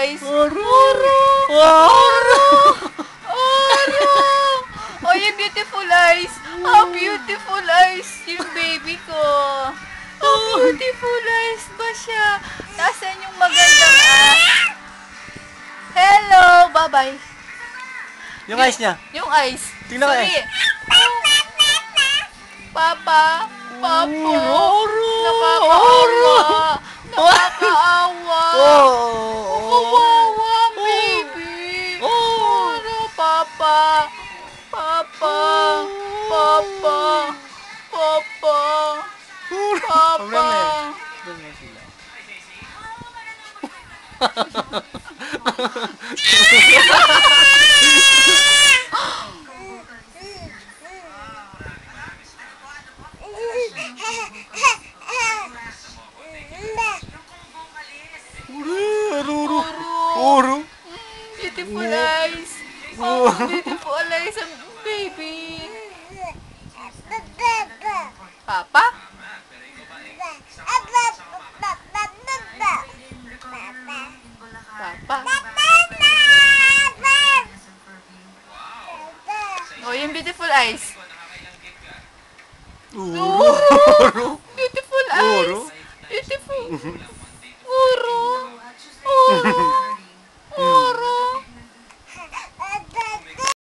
eyes. Oro! Oro! Oro! Oh, yung beautiful eyes. How beautiful eyes yung baby ko. How beautiful eyes ba siya? Nasaan yung magandang Hello! Bye-bye. Yung eyes niya. Yung eyes. Tingnan ko Sorry. Papa. Papa. Oro! Nakakaawa. Nakakaawa. Oh! Kawawa, baby. Oro, Papa. Papa. Papa. Papa. Papa. Oro! Beautiful eyes. Oh, beautiful eyes ang baby. Papa? Papa? Oh, yung beautiful eyes. Oro! Beautiful eyes. Oro! Beautiful.